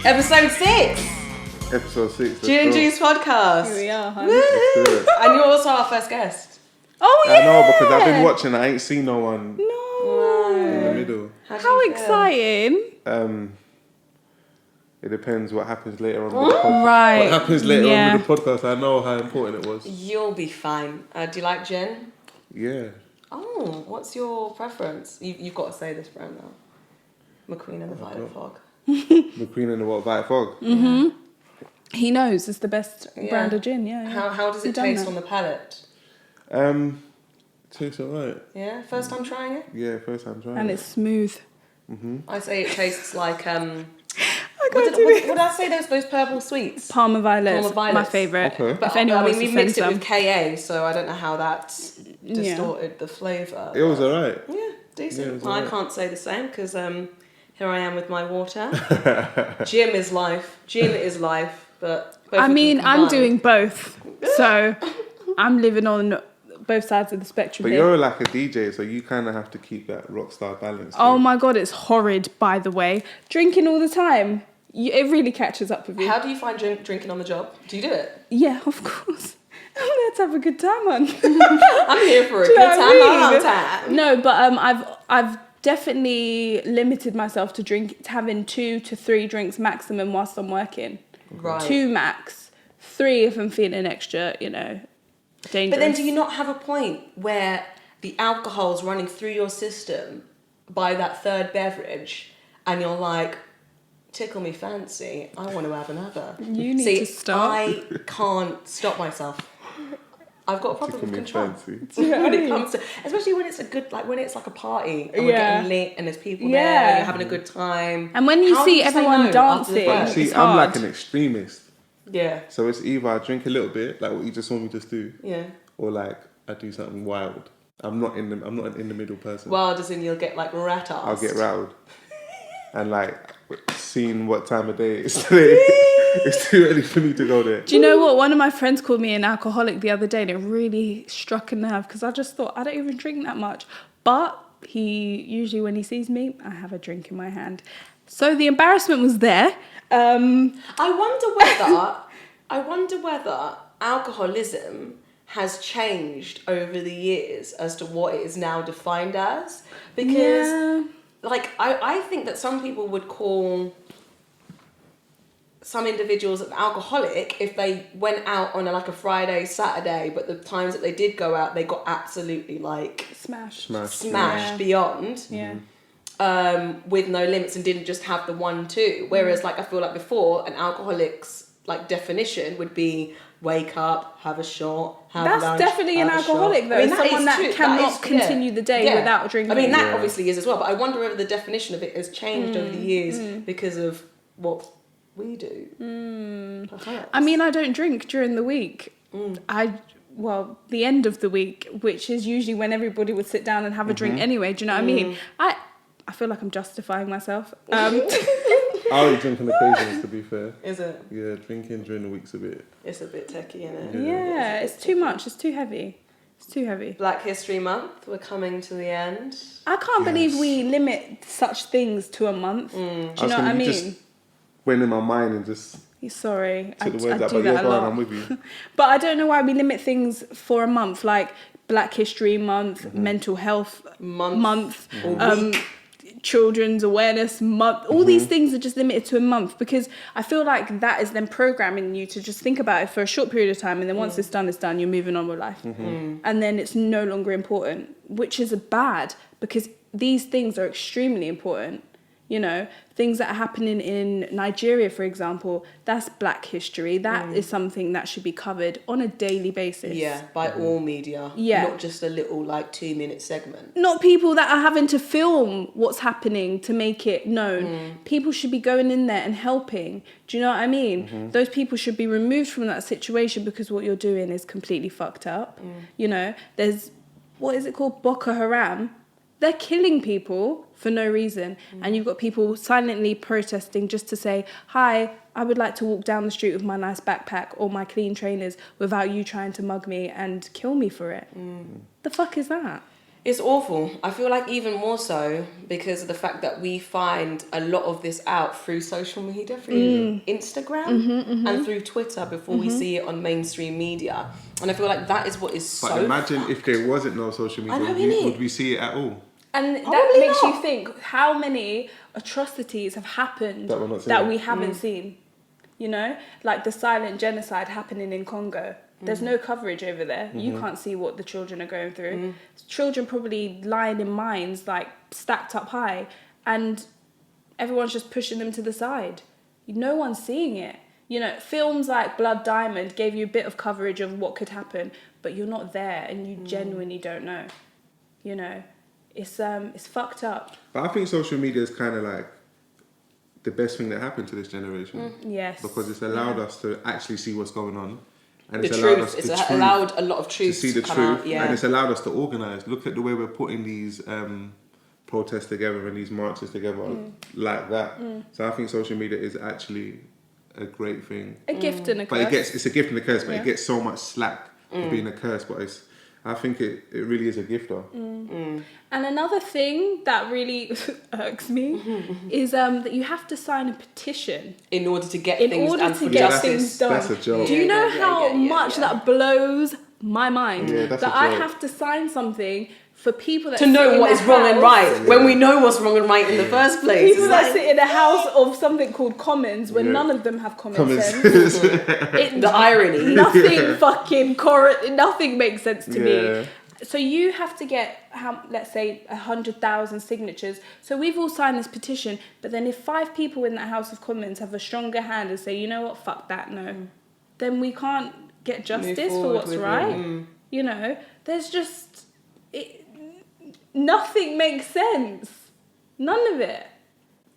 Episode 6. Episode 6. Nicky and Jourds podcast. Here we are, honey. Woo! And you're also our first guest. Oh, yeah. I know, because I've been watching. I ain't seen no one No. in the middle. How exciting. It depends what happens later on with the podcast. Right. What happens later on with the podcast, I know how important it was. You'll be fine. Do you like gin? Yeah. Oh, what's your preference? You've got to say this brand now. Mcqueen and the Violet Fog. Mcqueen and the what? Violet Fog? Mm-hmm. He knows it's the best brand of gin, yeah. How does it taste on the palate? Tastes alright. Yeah? First time trying it? Yeah, first time trying And it. it's smooth. Mm-hmm. I say it tastes like... What did I say those purple sweets? Palmer Violets, Palmer Violets. my favourite. Okay. But If anyone wants we to mixed send it with KA, so I don't know how that distorted the flavour. It was alright. Yeah, decent. Yeah, it was I alright. can't say the same because here I am with my water. Gym is life. Gin is life. But both I of mean, them I'm combined. doing both. So I'm living on both sides of the spectrum But here. you're like a DJ, so you kind of have to keep that rock star balance. Oh too. my God, it's horrid, by the way. Drinking all the time. It really catches up with you. How do you find drinking on the job? Do you do it? Yeah, of course. I'm there to have a good time, on. I'm here for a Do you good know time, what I not a mean? long time. No, but I've definitely limited myself to having 2 to 3 drinks maximum whilst I'm working. Right. 2 max. 3 if I'm feeling extra, dangerous. But then do you not have a point where the alcohol's running through your system by that third beverage and you're like, tickle me fancy, I want to have another. You need to stop. I can't stop myself. I've got a problem Tickle with me control. fancy. When it comes to, especially when it's when it's like a party and we're Yeah. getting lit and there's people Yeah. there and you're having a good time. And when you How do see say everyone no after the dancing, first? See, it's I'm like hard. an extremist. Yeah, So it's either I drink a little bit, like what you just saw me just do, yeah. or like I do something wild. I'm not in the middle person. Wild as in you'll get like rat ass. I'll get rattled. And like seeing what time of day it is today, it's too early for me to go there. Do you know what? One of my friends called me an alcoholic the other day and it really struck a nerve because I just thought I don't even drink that much. But he usually when he sees me, I have a drink in my hand. So the embarrassment was there. I wonder whether alcoholism has changed over the years as to what it is now defined as. Because, like, I think that some people would call some individuals an alcoholic if they went out on a Friday, Saturday, but the times that they did go out, they got absolutely, like, Smashed. smashed beyond. Yeah. With no limits and didn't just have the 1-2. Whereas like I feel like before an alcoholic's like definition would be wake up, have a shot, have That's lunch, definitely an have a shot. alcoholic though. I mean, Someone is that true. cannot is- continue the day without drinking. I mean that Yeah. obviously is as well, but I wonder whether the definition of it has changed over the years because of what we do. Perhaps. I mean, I don't drink during the week. The end of the week, which is usually when everybody would sit down and have a drink anyway. Do you know what I mean? I feel like I'm justifying myself. I only drink on occasions, to be fair. Is it? Yeah, drinking during the week's a bit. It's a bit techie, isn't it? Yeah, it's too much. It's too heavy. It's too heavy. Black History Month, we're coming to the end. I can't believe Yes. we limit such things to a month. Do you know what I mean? Just went in my mind and just Sorry, I took the words out, do but yeah, that a go on, lot. I'm with you. But I don't know why we limit things for a month, like Black History Month, Mental Health Month, Week. Children's Awareness Month. All these things are just limited to a month because I feel like that is then programming you to just think about it for a short period of time, and then once it's done, you're moving on with life. And then it's no longer important, which is bad because these things are extremely important. Things that are happening in Nigeria, for example, that's Black history. That is something that should be covered on a daily basis. Yeah, by all media. Yeah. Not just a little 2-minute segment. Not people that are having to film what's happening to make it known. People should be going in there and helping. Do you know what I mean? Those people should be removed from that situation because what you're doing is completely fucked up. There's, what is it called? Boko Haram. They're killing people for no reason. And you've got people silently protesting just to say, hi, I would like to walk down the street with my nice backpack or my clean trainers without you trying to mug me and kill me for it. The fuck is that? It's awful. I feel like even more so because of the fact that we find a lot of this out through social media, through Instagram and through Twitter before we see it on mainstream media. And I feel like that is what is so... But imagine if there wasn't no social I know, media, innit? would we see it at all? And that Probably makes not. you think how many atrocities have happened That we're not that seeing. we haven't seen. You know, like the silent genocide happening in Congo. There's no coverage over there. You can't see what the children are going through. Children probably lying in mines, like stacked up high, and everyone's just pushing them to the side. No one's seeing it. You know, films like Blood Diamond gave you a bit of coverage of what could happen, but you're not there and you genuinely don't know. You know, it's fucked up. But I think social media is kind of like the best thing that happened to this generation. Yes. Because it's allowed us to actually see what's going on. And The it's allowed us truth. the It's truth allowed a lot of to truth see the come truth. out. Yeah. And it's allowed us to organise. Look at the way we're putting these protests together and these marches together like that. So I think social media is actually a great thing. A gift and a But curse. it's a gift and a curse, but Yeah. it gets so much slack for being a curse. But I think it really is a gift though. And another thing that really irks me is that you have to sign a petition In order to get in things order done to for get justice. things done. That's a joke. Do you know Yeah, how yeah, much yeah. that blows my mind? Yeah, that's that a I joke. have to sign something for people that To sit know in what a is wrong and house- right when we know what's wrong and right in the first place. People It's that like- sit in a house of something called Commons where Yeah. none of them have common Common sense. sense. the irony. Nothing fucking nothing makes sense to Yeah. me. So you have to get, let's say, 100,000 signatures. So we've all signed this petition, but then if 5 people in that House of Commons have a stronger hand and say, you know what, fuck that, no, then we can't get justice for forward what's with it. right. You know, there's just, nothing makes sense. None of it.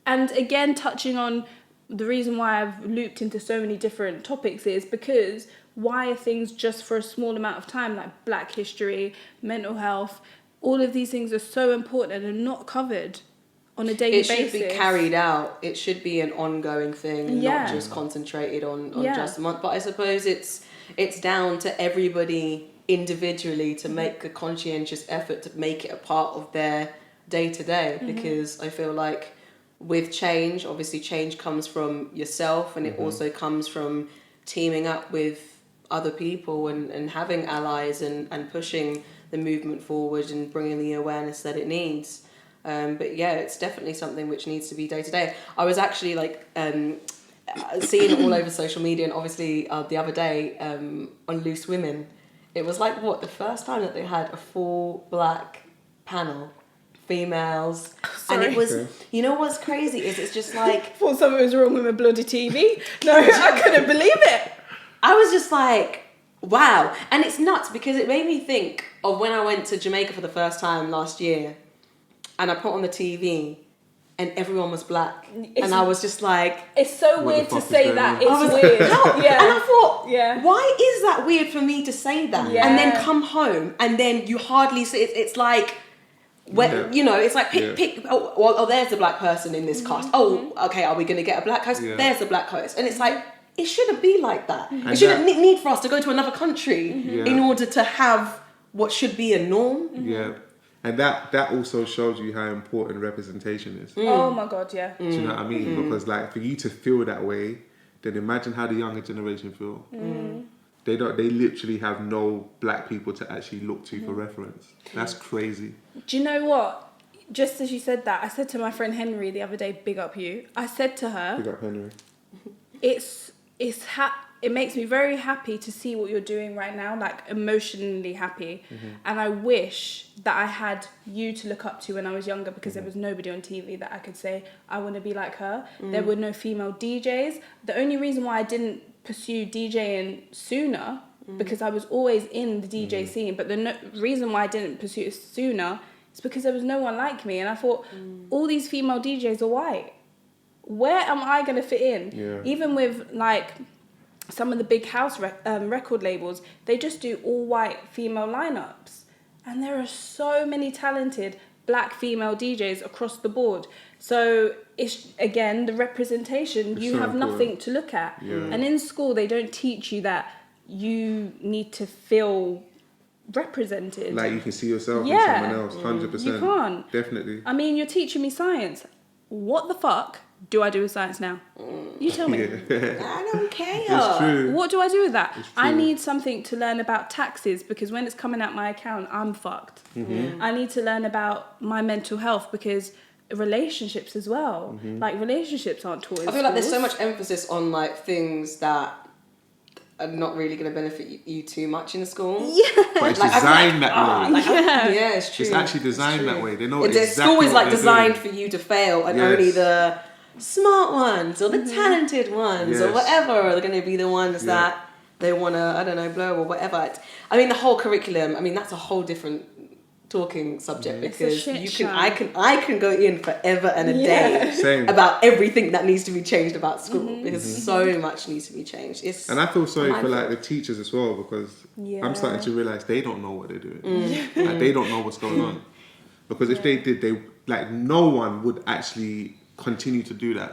And again, touching on the reason why I've looped into so many different topics is because why are things just for a small amount of time, like Black history, mental health, all of these things are so important and are not covered on a daily It basis. should be carried out. It should be an ongoing thing, Yeah. not just concentrated on Yeah. just a month. But I suppose it's down to everybody individually to make a conscientious effort to make it a part of their day-to-day. Because I feel like with change, obviously change comes from yourself, and it also comes from teaming up with other people and having allies and pushing the movement forward and bringing the awareness that it needs. But yeah, it's definitely something which needs to be day to day. I was actually like seeing it all over social media, and obviously the other day on Loose Women, it was like the first time that they had a full Black panel, females, and it was, you know what's crazy is it's just like, I thought something was wrong with my bloody TV. No, I couldn't believe it. I was just like, wow. And it's nuts because it made me think of when I went to Jamaica for the first time last year, and I put on the TV and everyone was Black. And I was just like... It's so What weird the to fuck is say going that. on? It's I was weird. like, how? Yeah. And I thought, Yeah. why is that weird for me to say that? Yeah. And then come home and then you hardly see it. It's like... When, you know, it's like pick. Oh, there's the Black person in this cast. Oh, okay. Are we going to get a Black host? Yeah. There's the Black host, and it's like it shouldn't be like that. And It shouldn't that- need for us to go to another country in order to have what should be a norm. Yeah. And that also shows you how important representation is. Oh my God, yeah. Do you know what I mean? Because like for you to feel that way, then imagine how the younger generation feel. They literally have no Black people to actually look to for reference. That's crazy. Do you know what? Just as you said that, I said to my friend Henry the other day, big up you. I said to her, Big up Henry. it makes me very happy to see what you're doing right now, like emotionally happy. And I wish that I had you to look up to when I was younger, because there was nobody on TV that I could say, I want to be like her. There were no female DJs. The only reason why I didn't pursue DJing sooner, because I was always in the DJ scene, but the reason why I didn't pursue it sooner is because there was no one like me. And I thought, all these female DJs are white. Where am I going to fit in? Yeah. Even with like some of the big house record labels, they just do all white female lineups. And there are so many talented Black female DJs across the board. So it's, again, the representation, It's you so have important. nothing to look at. Yeah. And in school, they don't teach you that you need to feel represented. Like you can see yourself in Yeah. someone else, 100%. You can't. Definitely. I mean, you're teaching me science. What the fuck do I do with science now? You tell me. I don't care. It's true. What do I do with that? It's I true. need something to learn about taxes because when it's coming out my account, I'm fucked. I need to learn about my mental health because relationships as well. Like relationships aren't taught in I feel like there's so schools. much emphasis on like things that are not really going to benefit you too much in school. Yeah. But it's Like, I feel designed that way. Yeah, it's true. It's actually designed true. that way. They know It's exactly school is what like they're designed doing. for you to fail, and Yes. only the smart ones or the talented ones or Yes. whatever are going to be the ones Yeah. that they want to, I don't know, blow or whatever. I mean, the whole curriculum. I mean, that's a whole different talking subject It's a because shit you show. can I can go in forever and a Yeah. day Same. about everything that needs to be changed about school because so much needs to be changed. It's And I feel sorry for mindful. like the teachers as well because Yeah. I'm starting to realize they don't know what they're doing. Like they don't know what's going on. Because if they did, they like no one would actually continue to do that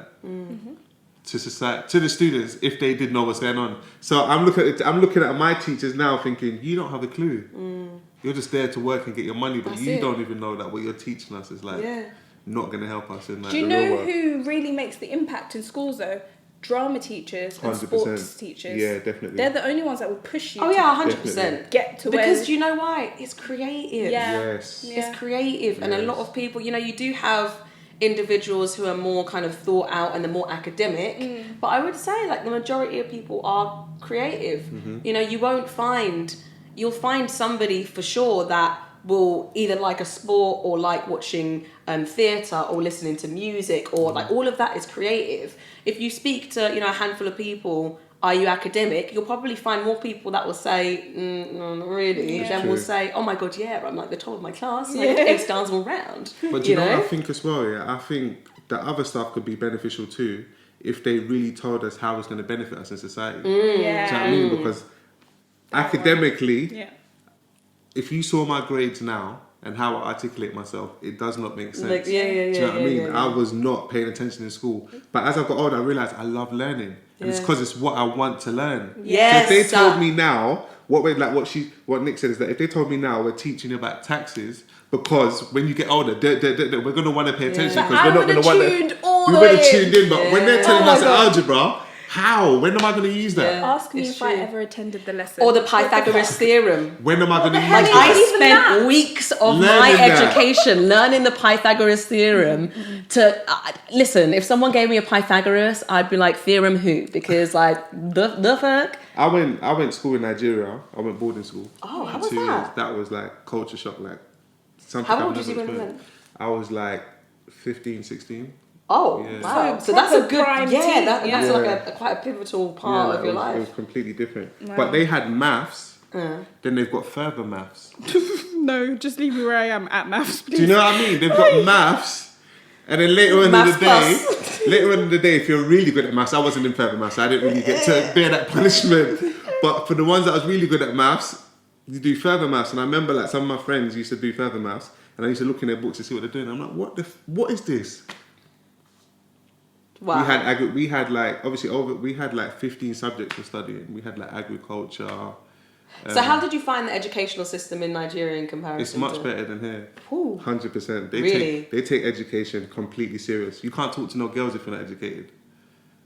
to society, to the students if they did know what's going on. So I'm looking at my teachers now thinking, you don't have a clue. You're just there to work and get your money, but That's you it. don't even know that what you're teaching us is like Yeah. not going to help us in like Do you the real know world. who really makes the impact in schools though? Drama teachers and 100%. sports teachers. Yeah, definitely. They're the only ones that will push you Oh to yeah, 100%. Definitely. get to Because where... do you know why? It's creative. Yeah. Yes. Yeah. It's creative, and a lot of people, you know, you do have individuals who are more kind of thought out and they're more academic, but I would say like the majority of people are creative. You know, you'll find somebody for sure that will either like a sport or like watching theatre or listening to music or like all of that is creative. If you speak to, you know, a handful of people, are you academic? You'll probably find more people that will say, no, not really. Yeah. Then True. will say, oh my God, yeah, I'm like the top of my class. And I get A stars all round. But do you know what I think as well? Yeah, I think the other stuff could be beneficial too if they really told us how it's going to benefit us in society. Do you know what I mean? Because academically, Yeah. if you saw my grades now and how I articulate myself, it does not make sense. Like, yeah. Do you know what I mean? yeah. I was not paying attention in school. But as I got older, I realised I love learning. And it's Yeah. because it's what I want to learn. Yes, So if they told sir. me now, what Nick said is that if they told me now we're teaching you about taxes, because when you get older, we're going to want to pay attention But because I we're not going would've to want tuned to... all We the would have way tuned in, but when they're telling Oh us my God. algebra, how? When am I going to use that? Yeah. Ask me It's if I true. ever attended the lesson. Or the Pythagoras theorem. When am I going to the use hell Like is that? I even spent that? weeks of Learning my that. education learning the Pythagoras theorem to listen. If someone gave me a Pythagoras, I'd be like, theorem who? Because like the fuck. I went to school in Nigeria. I went boarding school. Oh, how for was 2 that? years. That was like culture shock. Like something How I've old was you never when you experienced. went? I was like 15, 16. Oh Yeah. wow! So So that's a proper good prime yeah. teen, That's yeah. like a quite a pivotal part like, of your it life. was completely different. Wow. But they had maths. Then they've got further maths. No, just leave me where I am at maths, please. Do you know what I mean? They've got maths. And then later on in the Maths day, plus. later on in the day, if you're really good at maths, I wasn't in further maths, so I didn't really get to bear that punishment. But for the ones that was really good at maths, you do further maths. And I remember like some of my friends used to do further maths, and I used to look in their books to see what they're doing. I'm like, what is this? Wow. We had like 15 subjects to study. We had like agriculture. So how did you find the educational system in Nigeria in comparison? It's much to... better than here. Ooh. 100%. Really? They take education completely serious. You can't talk to no girls if you're not educated.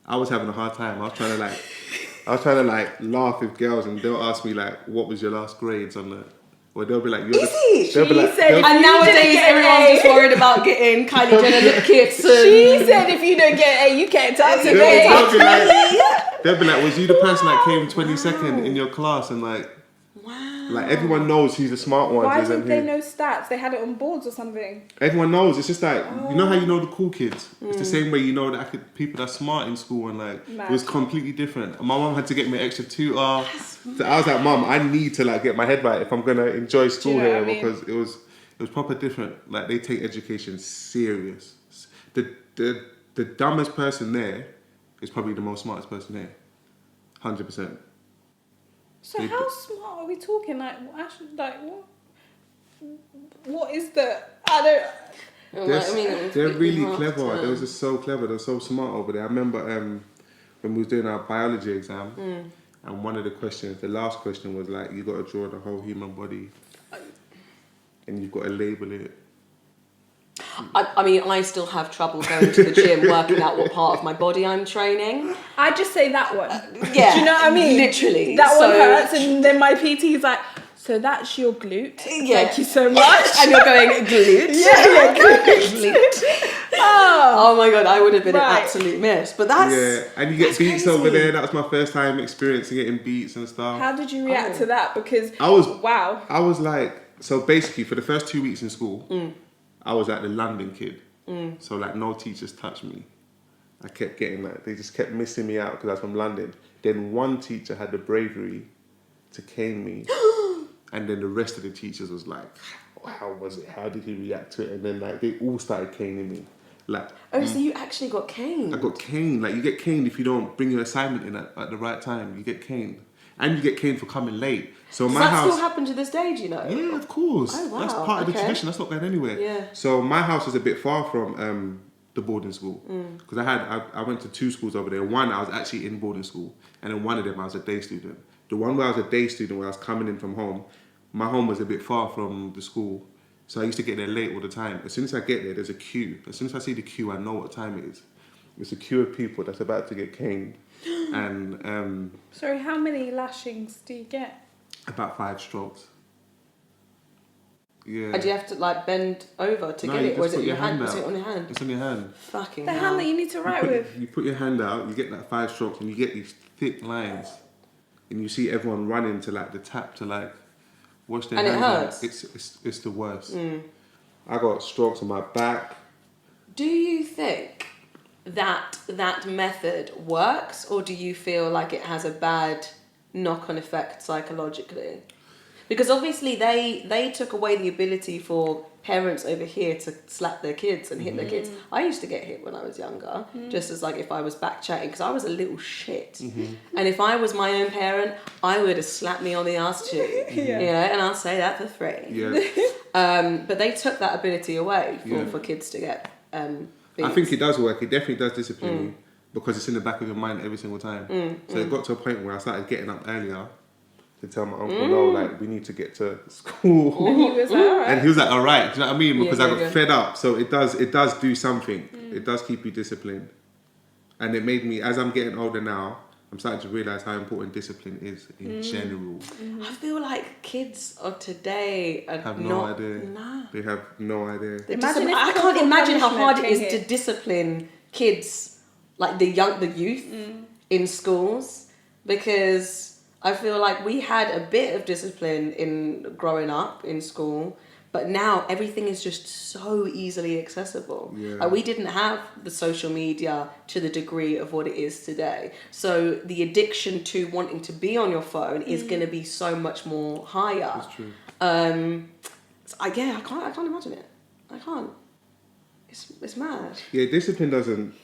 I was having a hard time. I was trying to laugh with girls, and they'll ask me like, "What was your last grades on the?" Or they'll be like, "You're Easy. They'll be like, said they'll- And You nowadays, didn't get everyone's A. just worried about getting Kylie Jenner lip kits. And... She said if you don't get A, you can't talk to they'll me. be like, "Was you the person that came 22nd in your class?" And like, Wow. everyone knows he's the smart one. Why isn't didn't they he? know stats? They had it on boards or something. Everyone knows. It's just like you know how you know the cool kids. It's the same way you know that people that's smart in school, and like Mad. it was completely different. My mum had to get me an extra tutor. So I was like, "Mum, I need to like get my head right if I'm gonna enjoy school know here what I mean? because it was proper different. Like they take education serious. The dumbest person there is probably the most smartest person here. 100%. So how smart are we talking? Like, actually, like what? What is the? I don't. They're really clever. They were just so clever. They're so smart over there. I remember when we was doing our biology exam, And one of the questions, the last question was like, you got to draw the whole human body, and you've got to label it. I mean, I still have trouble going to the gym, working out what part of my body I'm training. I just say that one. Yeah. Do you know what I mean? Literally. That one hurts, and then my PT is like, so that's your glute. Yeah. Thank you so much. And you're going, glute? Yeah, glute. Oh my God, I would have been an absolute mess. But that's... Yeah, and you get beats crazy. over there. That was my first time experiencing getting beats and stuff. How did you react to that? Because I was like, so basically for the first 2 weeks in school, I was like the London kid. So like no teachers touched me. I kept getting like, they just kept missing me out because I was from London. Then one teacher had the bravery to cane me. And then the rest of the teachers was like, how was it? How did he react to it? And then like they all started caning me. Like, so you actually got caned? I got caned. Like you get caned if you don't bring your assignment in at the right time. You get caned. And you get caned for coming late. So Does my that house... still happen to this day, do you know? Yeah, of course. Oh, wow. That's part of the tradition. That's not going anywhere. Yeah. So my house is a bit far from the boarding school. Because I went to 2 schools over there. One, I was actually in boarding school. And then one of them, I was a day student. The one where I was a day student, where I was coming in from home, my home was a bit far from the school. So I used to get there late all the time. As soon as I get there, there's a queue. As soon as I see the queue, I know what time it is. It's a queue of people that's about to get caned. And... sorry, how many lashings do you get? about 5 strokes. Yeah. And do you have to like bend over to get it? Or is it your hand? Is it on your hand? It's on your hand. Fucking The hell. hand that you need to write with. You put your hand out, you get that 5 strokes, and you get these thick lines. And you see everyone running to like the tap to like wash their hands. And it hurts? It's the worst. I got strokes on my back. Do you think that method works, or do you feel like it has a bad knock-on effect psychologically? Because obviously they took away the ability for parents over here to slap their kids and hit their kids. I used to get hit when I was younger, just as like if I was back chatting, because I was a little shit. And if I was my own parent, I would have slapped me on the ass too. You know, and I'll say that for free. Yeah. But they took that ability away for kids to get beats. I think it does work. It definitely does discipline you because it's in the back of your mind every single time. So it got to a point where I started getting up earlier to tell my uncle, no, like, we need to get to school. And he was like, all right. And he was like, all right. Do you know what I mean? Because I got yeah. fed up. So it does do something. It does keep you disciplined. And it made me, as I'm getting older now, I'm starting to realise how important discipline is in general. I feel like kids of today Have no not, idea. Nah. They have no idea. Imagine if I can't imagine how hard it is punishment to came discipline kids, like the youth in schools, because I feel like we had a bit of discipline in growing up in school, but now everything is just so easily accessible. Yeah. Like we didn't have the social media to the degree of what it is today. So the addiction to wanting to be on your phone is going to be so much more higher. That's true. I can't imagine it. I can't. It's mad. Yeah, discipline doesn't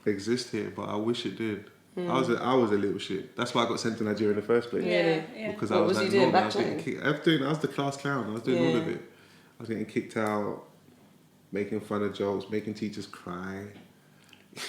exist here, but I wish it did. I was a little shit. That's why I got sent to Nigeria in the first place. Yeah. Because What I was was like, you doing, no, I was getting backchatting? kicked. I was the class clown. I was doing all of Yeah. it. I was getting kicked out, making fun of jokes, making teachers cry.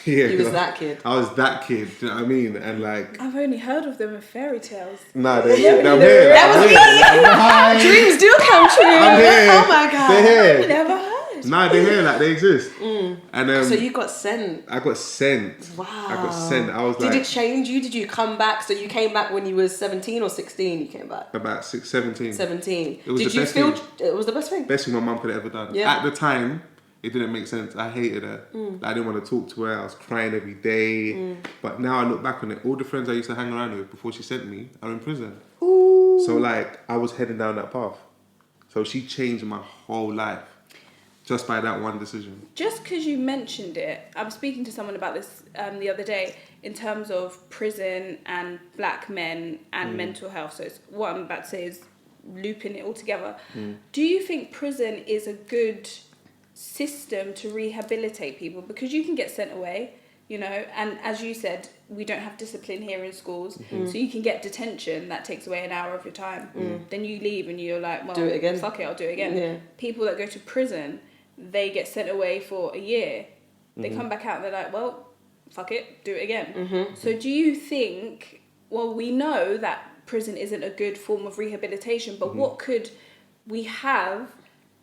Yeah, He was that kid. I was that kid. Do you know what I mean? And like, I've only heard of them in fairy tales. nah, I'm here. I'm here. Hi. Dreams do come true. I'm here. Oh my god. They're here. Never heard. Nah, they're here. Like they exist. And So you got sent. I got sent. Wow. I got sent. I was like, Did it change you? Did you come back? So you came back when you were 17 or 16? You came back. about 17. 17. It was Did the you best feel thing. it was the best thing? Best thing my mum could have ever done. Yeah. At the time, it didn't make sense. I hated her. Like, I didn't want to talk to her. I was crying every day. But now I look back on it, all the friends I used to hang around with before she sent me are in prison. Ooh. So like, I was heading down that path. So she changed my whole life just by that one decision. Just because you mentioned it, I was speaking to someone about this the other day in terms of prison and black men and mental health. So it's, what I'm about to say is looping it all together. Do you think prison is a good system to rehabilitate people? Because you can get sent away, you know, and as you said, we don't have discipline here in schools, so you can get detention that takes away an hour of your time. Then you leave and you're like, well, Do it again. fuck it, I'll do it again. Yeah. People that go to prison, they get sent away for a year. They come back out and they're like, well, fuck it, do it again. So do you think well, we know that prison isn't a good form of rehabilitation, but what could we have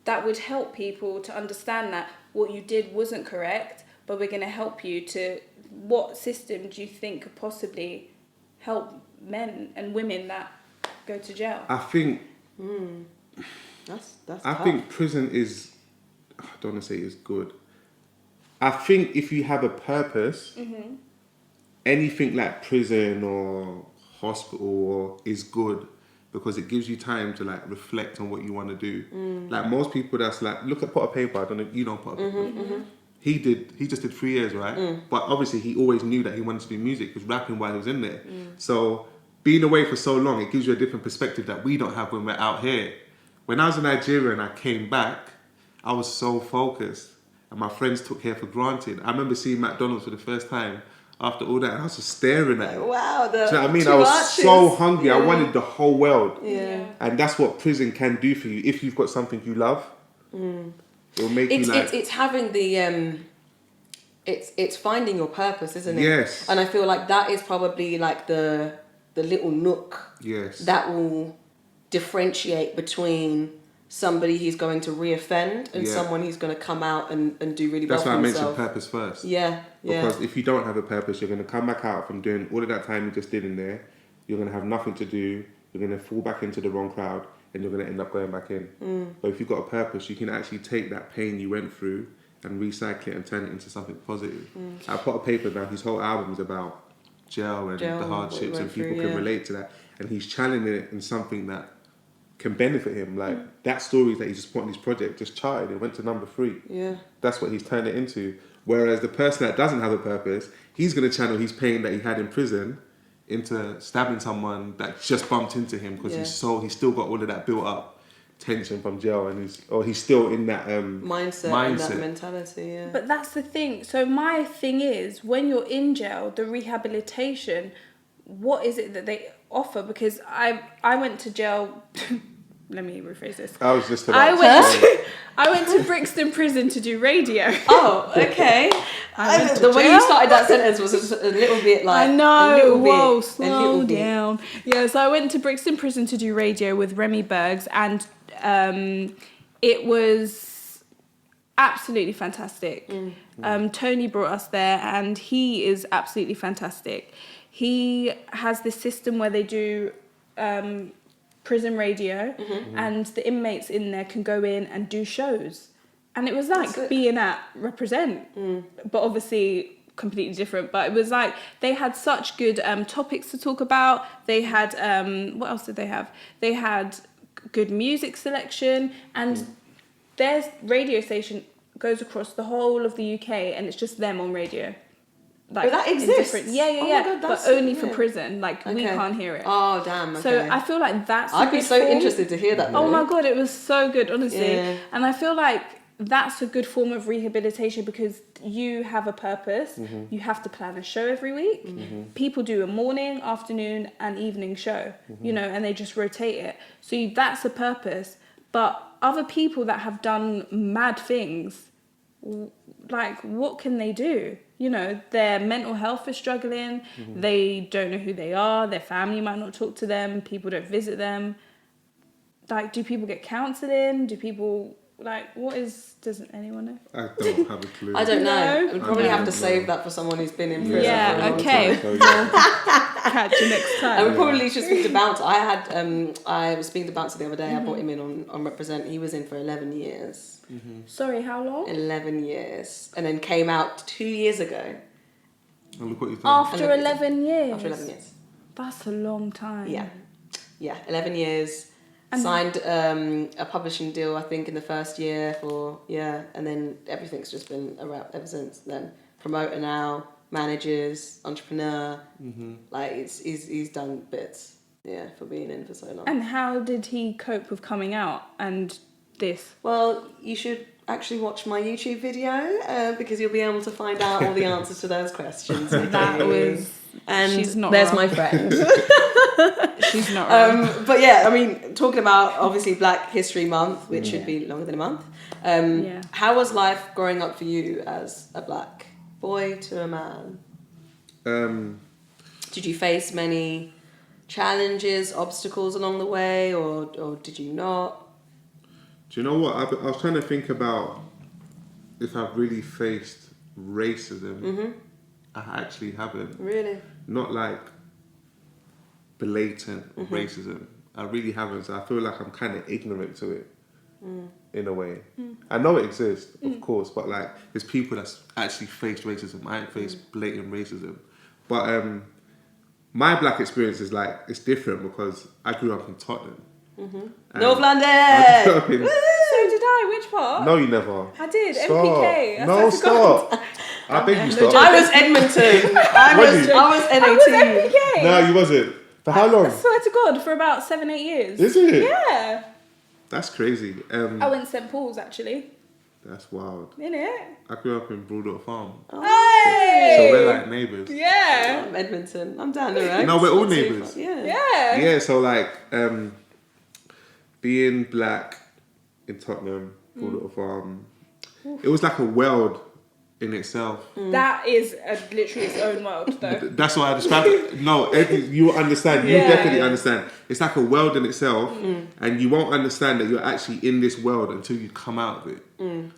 that would help people to understand that what you did wasn't correct, but we're going to help you to... What system do you think could possibly help men and women that go to jail? I think... That's I tough. think prison is... I don't want to say it's good. I think if you have a purpose, anything like prison or hospital is good because it gives you time to like reflect on what you want to do. Like most people, that's like, look at Potter Paper. I don't know, you know Potter Paper. He just did 3 years, right? But obviously he always knew that he wanted to do music. He was rapping while he was in there. So being away for so long, it gives you a different perspective that we don't have when we're out here. When I was in Nigeria and I came back, I was so focused. And my friends took care for granted. I remember seeing McDonald's for the first time after all that, and I was just staring at it. Wow, Do you know what I mean? I was so hungry. I wanted the whole world. Yeah. And that's what prison can do for you. If you've got something you love, it'll make you like... It's having the... It's finding your purpose, isn't it? Yes. And I feel like that is probably like the little nook that will differentiate between somebody who's going to reoffend and someone who's going to come out and do really well for himself. That's why I mentioned purpose first. Yeah. Because if you don't have a purpose, you're going to come back out from doing all of that time you just did in there. You're going to have nothing to do. You're going to fall back into the wrong crowd and you're going to end up going back in. But if you've got a purpose, you can actually take that pain you went through and recycle it and turn it into something positive. I put a paper down, his whole album is about jail and the hardships and people can relate to that. And he's channeling it in something that can benefit him. Like that story that he just put on his project just charted, it went to number 3. Yeah. That's what he's turned it into. Whereas the person that doesn't have a purpose, he's going to channel his pain that he had in prison into stabbing someone that just bumped into him because he's still got all of that built up tension from jail and he's still in that mindset. And that mentality. But that's the thing. So my thing is, when you're in jail, the rehabilitation, what is it that they offer? Because I went to jail. Let me rephrase this. I was just I went to Brixton Prison to do radio. Oh, okay. The way you started that sentence was just a little bit like... I know. Whoa, bit, slow down. Yeah, so I went to Brixton Prison to do radio with Remy Bergs, and it was absolutely fantastic. Tony brought us there, and he is absolutely fantastic. He has this system where they do... prison radio, and the inmates in there can go in and do shows, and it was like being at Represent, but obviously completely different. But it was like they had such good topics to talk about. They had what else did they have? They had good music selection, and their radio station goes across the whole of the UK, and it's just them on radio. Like, that exists? Yeah. God, but only for prison. Like, we can't hear it. Oh, damn. Okay. So I feel like that's I'd be so interested to hear that. Oh my God, it was so good, honestly. Yeah. And I feel like that's a good form of rehabilitation because you have a purpose. You have to plan a show every week. People do a morning, afternoon, and evening show, and they just rotate it. So that's a purpose. But other people that have done mad things, like, what can they do? Their mental health is struggling. They don't know who they are. Their family might not talk to them. People don't visit them. Like, do people get counselling? Do people, doesn't anyone know? I don't have a clue. I don't know. We'd probably have to know. save that for someone who's been in prison. Yeah, okay. Catch you next time. And we probably should speak to Bouncer. I was speaking to Bouncer the other day. I brought him in on Represent. He was in for 11 years. Sorry, how long? 11 years. And then came out 2 years ago. And look what you've done. After 11 years? After 11 years. That's a long time. Yeah, 11 years. And signed a publishing deal, I think, in the first year and then everything's just been around ever since then. Promoter now, managers, entrepreneur. He's done bits, for being in for so long. And how did he cope with coming out and this? Well, you should actually watch my YouTube video because you'll be able to find out all the answers to those questions. That was... And she's not there's wrong. my friend. She's not wrong. But yeah, I mean, talking about obviously Black History Month, which should be longer than a month. How was life growing up for you as a black boy to a man? Did you face many challenges, obstacles along the way, or did you not? Do you know what? I was trying to think about if I've really faced racism. I actually haven't. Really? Not like blatant racism. I really haven't. So I feel like I'm kind of ignorant to it in a way. I know it exists, of course, but like there's people that's actually faced racism. I ain't faced blatant racism. But my black experience is like, it's different because I grew up in Tottenham. North London! I grew up in... So did I. Which part? No, you never. I did. Stop. MPK. That's No, what I forgot. stop. I beg you, stop. I was Edmonton. I was I was NAT. MPK. No, you wasn't. For how long? I swear to God, for about 7-8 years. Is it? Yeah. That's crazy. I went to St Paul's actually. That's wild. Innit? I grew up in Broadwater Farm. Hey! So we're like neighbours. Yeah. I'm Edmonton. I'm down the road. No, we're all Not too neighbours. far. Yeah. Yeah. Yeah, so like being black in Tottenham, Broadwater Farm, it was like a world in itself. That is literally its own world, though. That's why I describe it. No, you understand. You Yeah. definitely understand. It's like a world in itself, and you won't understand that you're actually in this world until you come out of it.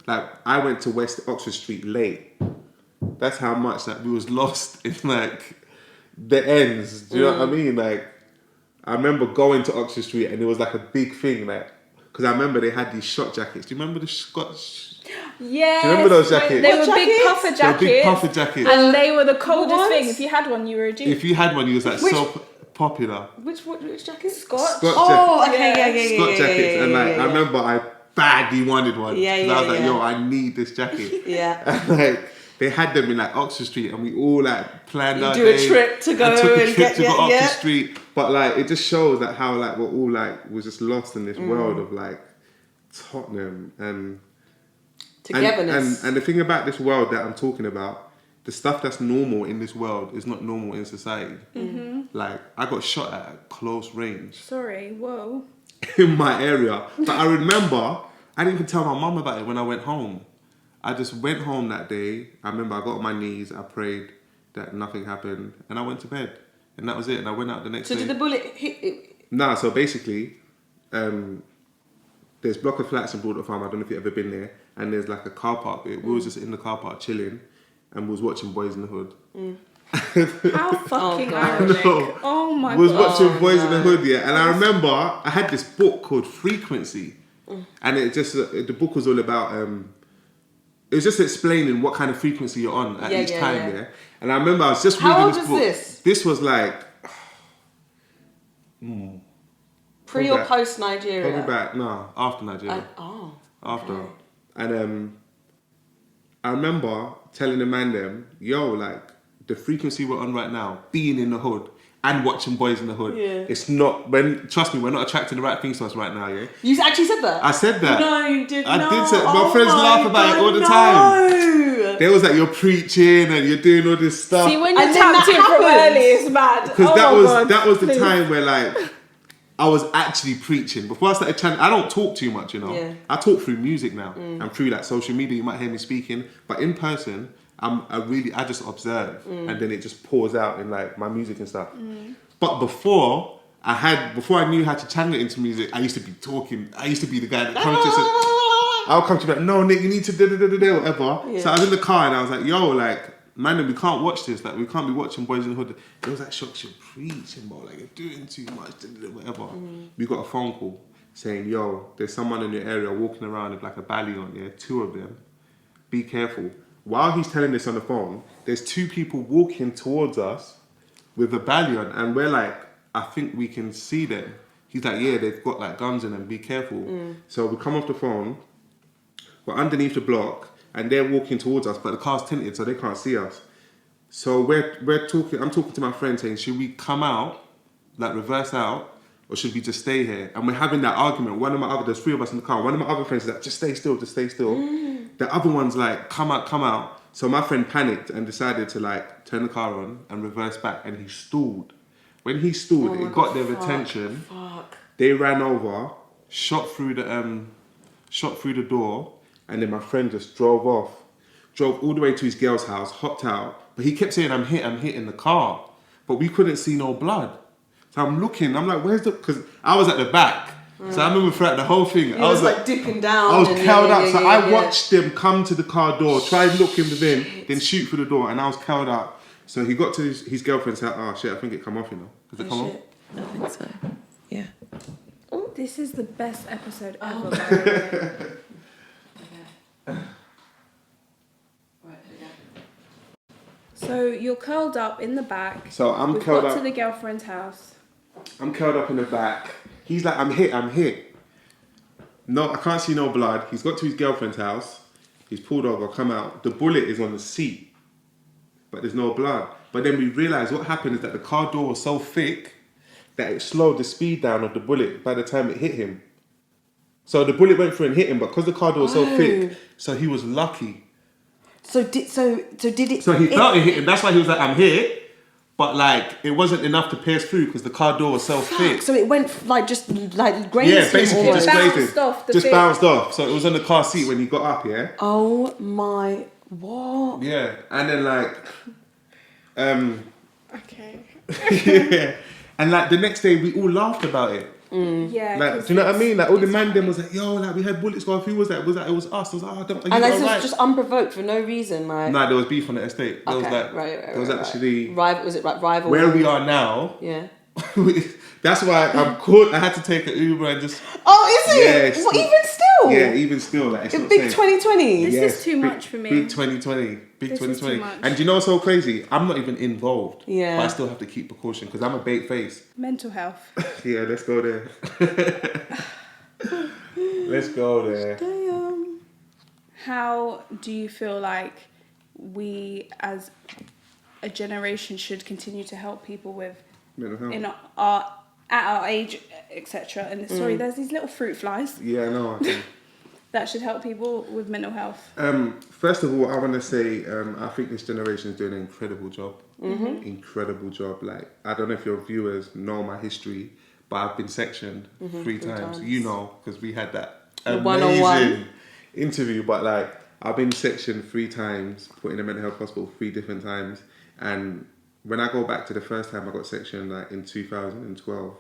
Like I went to West Oxford Street late. That's how much that we was lost in like the ends. Do you know what I mean? Like I remember going to Oxford Street and it was like a big thing, like because I remember they had these shot jackets. Do you remember the Scotch? Yes. Do you remember those jackets? They were What big jackets? puffer They were jackets. big puffer jackets. And they were the coldest What? thing. If you had one, you were a G. If you had one, you was like Which- so popular. Which jacket? Scotch. Scotch Oh, jackets. okay, yeah. Scotch jackets, and like yeah. I remember I badly wanted one. Yeah, 'Cause I was like, yeah. yo, I need this jacket. Yeah. And like they had them in like Oxford Street, and we all like planned You our do a day trip to go and took a and trip get- to go yeah, Oxford yeah. Street. But like it just shows that how like we're all like was just lost in this world of like Tottenham and Togetherness. And the thing about this world that I'm talking about, the stuff that's normal in this world is not normal in society. Like I got shot at close range Sorry, whoa. in my area. But I remember, I didn't even tell my mum about it when I went home. I just went home that day. I remember I got on my knees, I prayed that nothing happened, and I went to bed. And that was it. And I went out the next So day. did the bullet hit it? Nah, so basically, there's block of flats in Broadwater Farm. I don't know if you've ever been there. And there's like a car park bit. We was just in the car park chilling, and we was watching Boys in the Hood. How fucking God. ironic. No. Oh my Was God. watching Boys in the Hood, yeah. And I remember I had this book called Frequency, and it just the book was all about it was just explaining what kind of frequency you're on at each time, yeah. And I remember I was just How reading old this was book. this? This was like Pre or back- post Nigeria? probably back after Nigeria. After. okay. And I remember telling the man them, yo, like the frequency we're on right now, being in the hood and watching Boys in the Hood, Yeah. it's not trust me, we're not attracting the right things to us right now, yeah. You actually said that? I said that. No, you did I not. did say my Oh friends my laugh about it God, all the no. time. They was like, you're preaching and you're doing all this stuff. See, when you And then tapped that in from happens. early, it's bad. Because Oh that was the please. time where like I was actually preaching. Before I started chanting, I don't talk too much, you know. Yeah. I talk through music now and through like social media. You might hear me speaking, but in person, I just observe and then it just pours out in like my music and stuff. But before I knew how to channel it into music, I used to be talking. I used to be the guy that comes to say, I'll come to me like, no, Nick, you need to do whatever. Yeah. So I was in the car and I was like, yo, like, man, we can't watch this. Like, we can't be watching Boys in the Hood. It was like, Shocka, you're preaching, bro. Like, you're doing too much, whatever. We got a phone call saying, yo, there's someone in your area walking around with like a belly on, yeah, 2 of them. Be careful. While he's telling this on the phone, there's 2 people walking towards us with a belly on, and we're like, I think we can see them. He's like, yeah, they've got like guns in them, be careful. So we come off the phone, we're underneath the block, and they're walking towards us, but the car's tinted, so they can't see us. So we're talking, I'm talking to my friend saying, should we come out, like reverse out, or should we just stay here? And we're having that argument. There's 3 of us in the car. One of my other friends is like, just stay still. The other one's like, come out. So my friend panicked and decided to like turn the car on and reverse back, and he stalled. When he stalled, it got their attention. Fuck. They ran over, shot through the door, and then my friend just drove all the way to his girl's house, hopped out. But he kept saying, I'm hit in the car. but we couldn't see no blood. So I'm looking, I'm like, where's the... Because I was at the back. So I remember throughout the whole thing, I was like dipping down. I was curled up. So I watched them come to the car door, try looking within, then shoot through the door, and I was curled up. So he got to his girlfriend and said, oh shit, I think it come off, you know. Does it come off? I think so. Yeah. This is the best episode ever. So you're curled up in the back. So I'm We've curled got up. to the girlfriend's house. I'm curled up in the back. He's like, I'm hit. No, I can't see no blood. He's got to his girlfriend's house. He's pulled over, come out. The bullet is on the seat, but there's no blood. But then we realised what happened is that the car door was so thick that it slowed the speed down of the bullet by the time it hit him. So the bullet went through and hit him, but because the car door was so thick, so he was lucky. So did it? So he felt it hit him. That's why he was like, I'm hit. But like, it wasn't enough to pierce through because the car door was so thick. So it went like just like grazed him. Yeah, basically almost. just grazed him. Just bounced off. So it was on the car seat when he got up, yeah? Oh my, what? Yeah. And then like, Okay. yeah. And like the next day we all laughed about it. Yeah. Like, do you know what I mean? Like all the man them was like, yo, like we had bullets go off. Who was that? It was us. I was like, oh, don't. And this was just unprovoked for no reason, like. Nah, there was beef on the estate. There was like, there was actually was it like rival? where we are now. Yeah. That's why I'm caught. I had to take an Uber and just. Oh, is it? Yeah, Well, even still. Yeah, even still, like it's A not big safe. 2020. This is too much for me. Big 2020. Big This is 2020. too much. And do you know what's so crazy? I'm not even involved. Yeah. But I still have to keep precaution because I'm a bait face. Mental health. Yeah, let's go there. Let's go there. Damn. How do you feel like we as a generation should continue to help people with Mental health. in our at our age, etc. And sorry, there's these little fruit flies Yeah, no. that should help people with mental health. First of all, I want to say I think this generation is doing an incredible job. Incredible job. Like, I don't know if your viewers know my history, but I've been sectioned three times. You know, because we had that amazing one-on-one interview. But like, I've been sectioned 3 times, put in a mental health hospital 3 different times. And when I go back to the first time I got sectioned, like in 2012,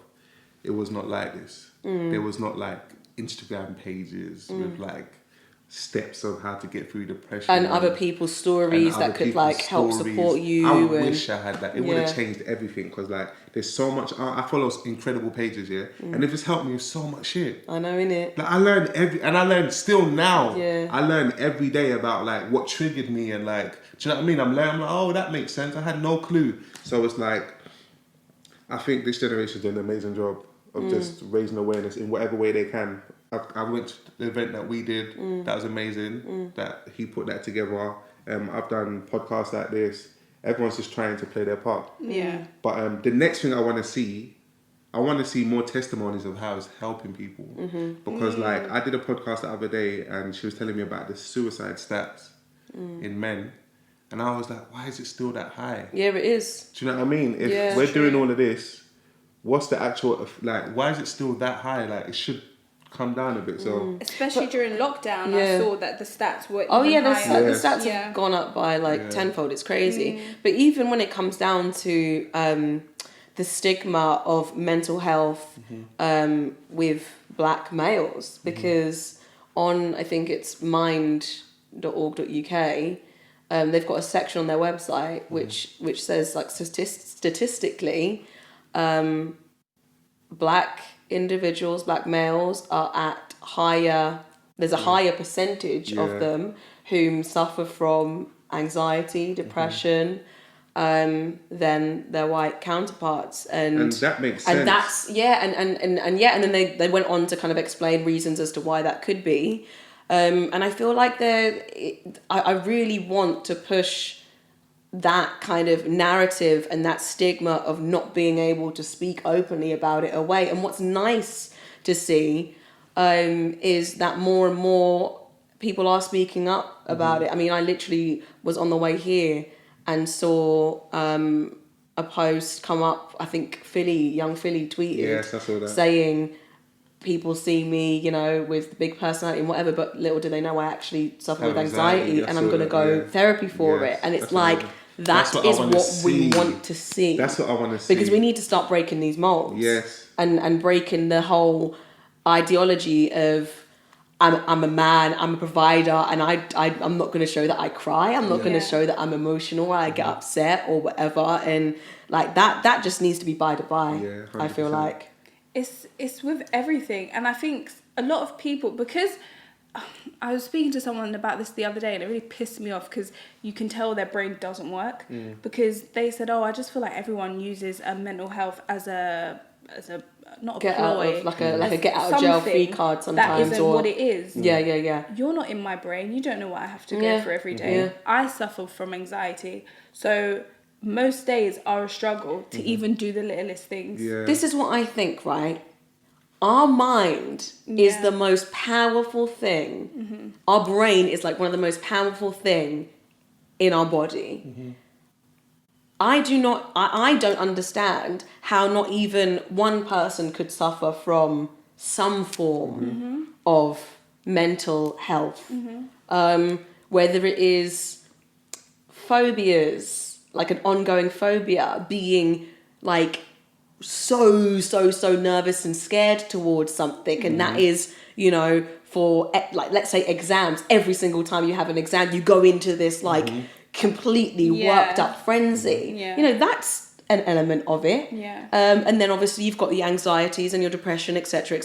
it was not like this. There was not like Instagram pages with like steps of how to get through depression And other people's stories that could like help support you. I wish I had that. It would have Yeah. changed everything because like there's so much. I follow incredible pages, yeah, and it just helped me with so much shit. I know, innit? Like I learned and I learn still now. Yeah. I learn every day about like what triggered me and like, do you know what I mean? I'm learning. I'm like, oh, that makes sense. I had no clue. So it's like, I think this generation's doing an amazing job of just raising awareness in whatever way they can. I went to the event that we did. That was amazing. That he put that together. I've done podcasts like this. Everyone's just trying to play their part. Yeah. But the next thing I want to see more testimonies of how it's helping people. Because like I did a podcast the other day and she was telling me about the suicide stats in men. And I was like, why is it still that high? Yeah, it is. Do you know what I mean? If we're doing all of this, what's the actual, like, why is it still that high? Like, it should come down a bit. So Especially during lockdown, Yeah. I saw that the stats were Oh even yeah, higher. the stats have gone up by like tenfold. It's crazy. But even when it comes down to the stigma of mental health with black males, because on I think it's mind.org.uk, they've got a section on their website which says like statistically, black individuals, black males are at higher. There's a higher percentage of them whom suffer from anxiety, depression, than their white counterparts, and that makes sense. And that's and then they went on to kind of explain reasons as to why that could be, and I feel like I really want to push that kind of narrative and that stigma of not being able to speak openly about it away. And what's nice to see is that more and more people are speaking up about it. I mean, I literally was on the way here and saw a post come up. I think young Philly tweeted Yes, I saw that. saying, people see me, you know, with the big personality and whatever, but little do they know I actually suffer with anxiety and I'm going to go therapy for it. And it's like, That That's what is I wanna what we see. want to see. That's what I want to see. Because we need to start breaking these molds. Yes. And breaking the whole ideology of I'm a man, I'm a provider, and I'm not going to show that I cry. I'm not going to show that I'm emotional or I get upset or whatever. And like that just needs to be by the by. Yeah, 100%. I feel like. It's with everything, and I think a lot of people, because I was speaking to someone about this the other day and it really pissed me off because you can tell their brain doesn't work because they said, I just feel like everyone uses mental health as a not a Get ploy, out of like a get out of jail free card sometimes. That isn't what it is. Yeah. You're not in my brain. You don't know what I have to go through every day. Yeah. I suffer from anxiety. So most days are a struggle to even do the littlest things. Yeah. This is what I think, right? Our mind is the most powerful thing. Our brain is like one of the most powerful thing in our body. I don't understand how not even one person could suffer from some form of mental health. Whether it is phobias, like an ongoing phobia, being like so nervous and scared towards something, and that is, for like, let's say exams, every single time you have an exam you go into this like completely worked up frenzy. That's an element of it. And then obviously you've got the anxieties and your depression, etc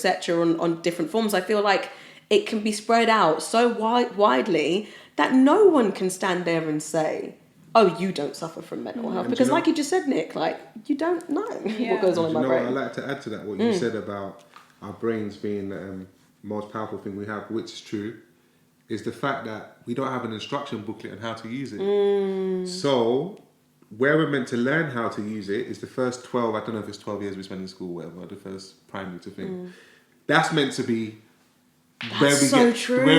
on different forms. I feel like it can be spread out so widely that no one can stand there and say, oh, you don't suffer from mental health. Because like you just said, Nick, like, you don't know what goes on in my brain. I'd like to add to that what you said about our brains being the most powerful thing we have, which is true, is the fact that we don't have an instruction booklet on how to use it. So where we're meant to learn how to use it is the first 12, I don't know if it's 12 years we spend in school or whatever, the first primary to thing. That's meant to be where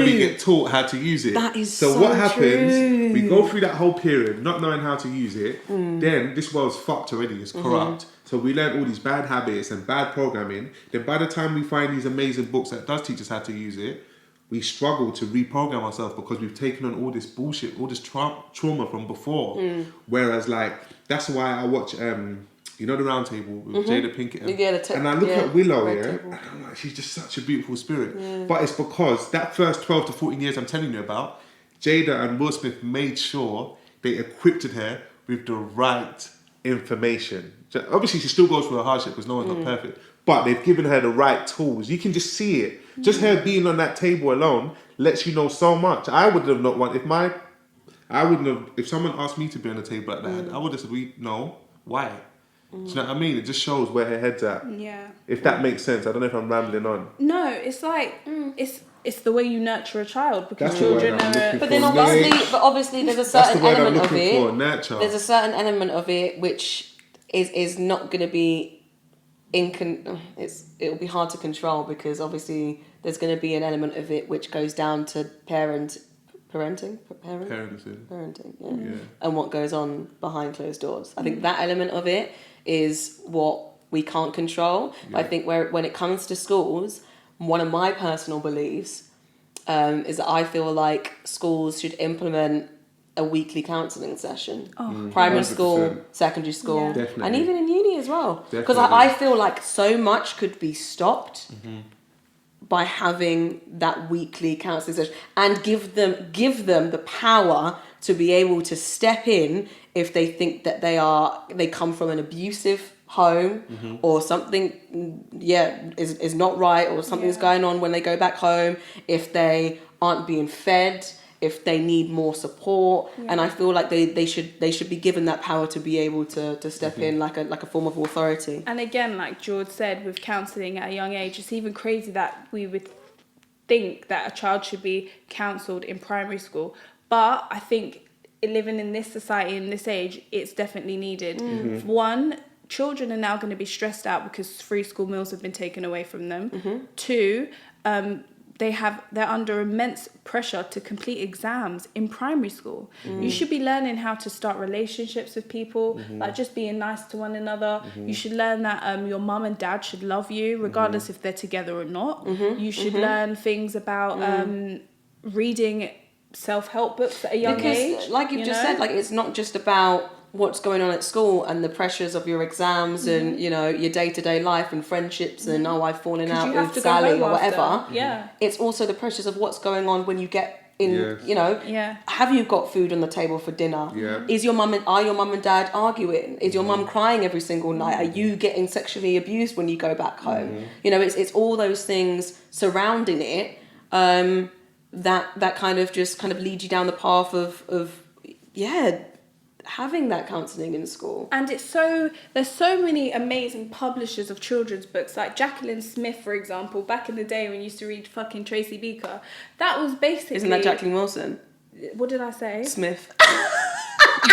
we get taught how to use it. That is so what happens, we go through that whole period not knowing how to use it, then this world's fucked already, it's corrupt. So we learn all these bad habits and bad programming. Then by the time we find these amazing books that does teach us how to use it, we struggle to reprogram ourselves because we've taken on all this bullshit, all this trauma from before. Whereas like, that's why I watch the Round Table with Jada Pinkett. And I look at Willow, and I'm like, she's just such a beautiful spirit. But it's because that first 12 to 14 years I'm telling you about, Jada and Will Smith made sure they equipped her with the right information. Obviously, she still goes through a hardship because no one's not perfect. But they've given her the right tools. You can just see it. Just her being on that table alone lets you know so much. I would have not wanted, if someone asked me to be on a table like that, I would have said, no, why? Do you know what I mean? It just shows where her head's at. Yeah. If that makes sense. I don't know if I'm rambling on. No, it's like it's the way you nurture a child because children are. But then obviously there's a certain element of it. Nurture. There's a certain element of it which is not going to be it'll be hard to control because obviously there's going to be an element of it which goes down to parenting, and what goes on behind closed doors. I think that element of it is what we can't control. I think when it comes to schools, one of my personal beliefs is that I feel like schools should implement a weekly counselling session. Primary 100%. School, secondary school, and even in uni as well. Because I feel like so much could be stopped by having that weekly counselling session and give them the power to be able to step in if they think that they come from an abusive home or something is not right or something's going on when they go back home, if they aren't being fed, if they need more support. And I feel like they should be given that power to be able to step in like a form of authority. And again, like Jourds said, with counselling at a young age, it's even crazy that we would think that a child should be counselled in primary school. But I think living in this society, in this age, it's definitely needed. One, children are now going to be stressed out because free school meals have been taken away from them. Two, they're under immense pressure to complete exams in primary school. You should be learning how to start relationships with people, like just being nice to one another. You should learn that your mum and dad should love you regardless if they're together or not. You should learn things about reading self-help books at a young age. Like you've just said, like it's not just about what's going on at school and the pressures of your exams and your day-to-day life and friendships and I've fallen out with Sally or whatever. Yeah. It's also the pressures of what's going on when you get in, have you got food on the table for dinner? Yeah. Are your mum and dad arguing? Is your mum crying every single night? Are you getting sexually abused when you go back home? It's all those things surrounding it that kind of lead you down the path of having that counselling in school. And there's so many amazing publishers of children's books, like Jacqueline Smith, for example. Back in the day when you used to read fucking Tracy Beaker, that was basically... Isn't that Jacqueline Wilson? What did I say? Smith.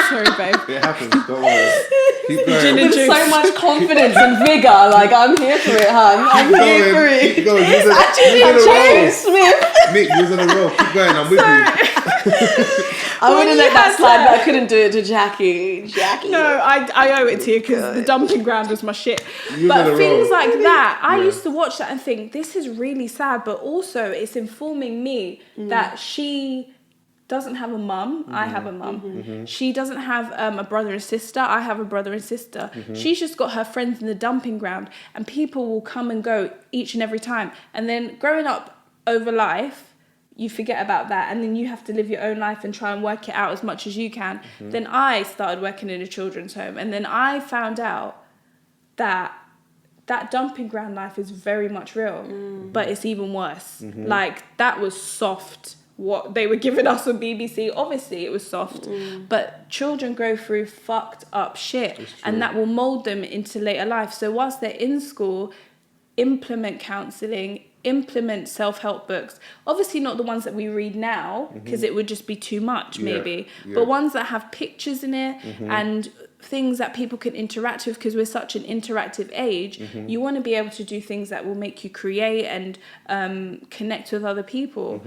Sorry, babe. It happens, don't worry. Keep going. With so much confidence and vigour, like, I'm here for it, hun. I'm here for it. Keep going. It's actually Jacqueline Smith. Nick, you was on a roll. Keep going, I'm with you. I would have let that slide, but I couldn't do it to Jackie. No, I owe it to you because the dumping ground was my shit. You But things roll. like that, I used to watch that and think, this is really sad, but also it's informing me that she doesn't have a mum. I have a mum. She doesn't have a brother and sister. I have a brother and sister. She's just got her friends in the dumping ground, and people will come and go each and every time. And then growing up over life, you forget about that, and then you have to live your own life and try and work it out as much as you can. Then I started working in a children's home, and then I found out that dumping ground life is very much real, but it's even worse. Like, that was soft. What they were giving us on BBC, obviously it was soft, but children go through fucked up shit, and that will mould them into later life. So whilst they're in school, implement counselling, implement self-help books, obviously not the ones that we read now, because it would just be too much maybe, but ones that have pictures in it and things that people can interact with, because we're such an interactive age. You want to be able to do things that will make you create and connect with other people.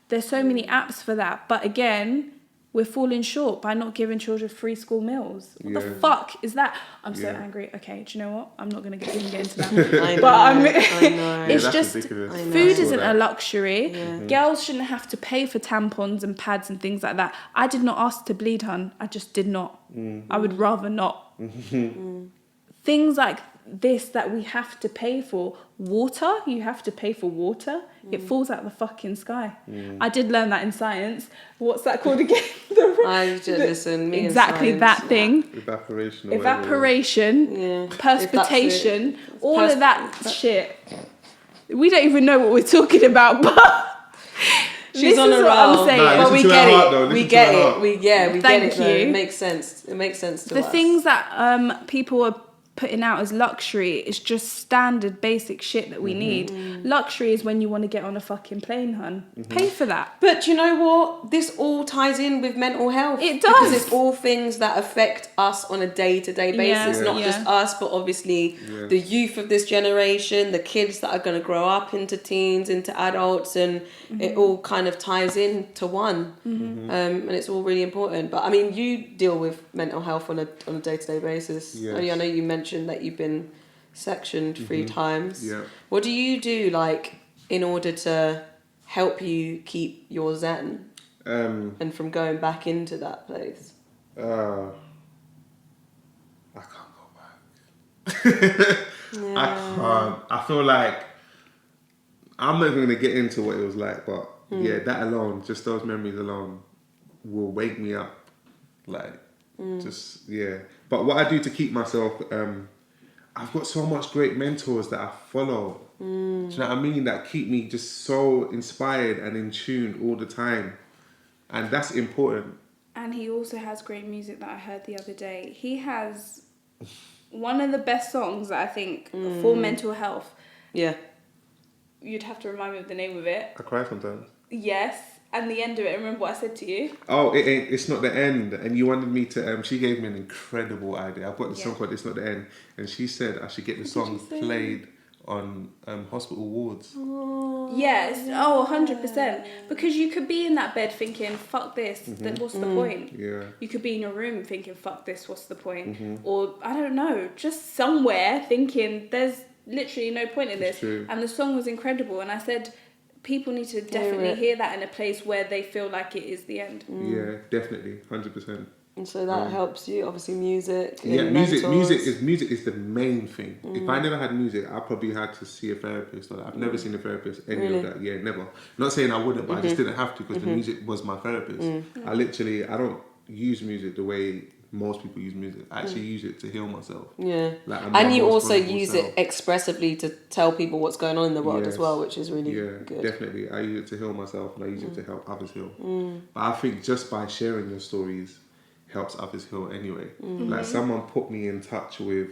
There's so many apps for that, but again, we're falling short by not giving children free school meals. What the fuck is that? I'm so angry. Okay, do you know what? I'm not going to even get into that. I know, but I know. It's that's just, ridiculous. food isn't a luxury. Girls shouldn't have to pay for tampons and pads and things like that. I did not ask to bleed, hun. I just did not. I would rather not. Things like this that we have to pay for. Water, you have to pay for water. It falls out of the fucking sky. I did learn that in science. What's that called again? Exactly that thing. Evaporation, precipitation, all of that shit. We don't even know what we're talking about, but she's on a roll. I'm saying. But we get it. We get it. We Thank get it. you. It makes sense. It makes sense to us. The things that people are putting out as luxury is just standard basic shit that we need. Luxury is when you want to get on a fucking plane, hun. Pay for that. But you know what? This all ties in with mental health. It does. Because it's all things that affect us on a day-to-day basis. Not just us, but obviously the youth of this generation, the kids that are going to grow up into teens, into adults, and it all kind of ties in to one. And it's all really important. But I mean, you deal with mental health on a day-to-day basis. Yes. I know you mentioned that you've been sectioned 3 times. Yeah. What do you do, like, in order to help you keep your zen and from going back into that place? I can't go back. I can't. I feel like I'm not even going to get into what it was like, but that alone, just those memories alone, will wake me up. Like, But what I do to keep myself, I've got so much great mentors that I follow. Do you know what I mean? That keep me just so inspired and in tune all the time. And that's important. And he also has great music that I heard the other day. He has one of the best songs that I think for mental health. Yeah. You'd have to remind me of the name of it. I cry sometimes. Yes. And the end of it, remember what I said to you? Oh, it's not the end. And you wanted me to, she gave me an incredible idea. I've got the song called It's Not the End. And she said I should get the song played on hospital wards. Yes, 100%. Because you could be in that bed thinking, fuck this, then what's the point? Yeah. You could be in your room thinking, fuck this, what's the point? Or, I don't know, just somewhere thinking, there's literally no point in this. True. And the song was incredible. And I said, people need to definitely hear that in a place where they feel like it is the end. Yeah, definitely, 100%. And so that helps you, obviously, music. Yeah, and music mentors. is the main thing. If I never had music, I probably had to see a therapist. Or I've never seen a therapist, any of that. Yeah, never. Not saying I wouldn't, but I just didn't have to because the music was my therapist. I don't use music the way most people use music. I actually use it to heal myself. Yeah. Like, And you also use it expressively to tell people what's going on in the world as well, which is really good. Definitely. I use it to heal myself and I use it to help others heal. But I think just by sharing your stories helps others heal anyway. Like someone put me in touch with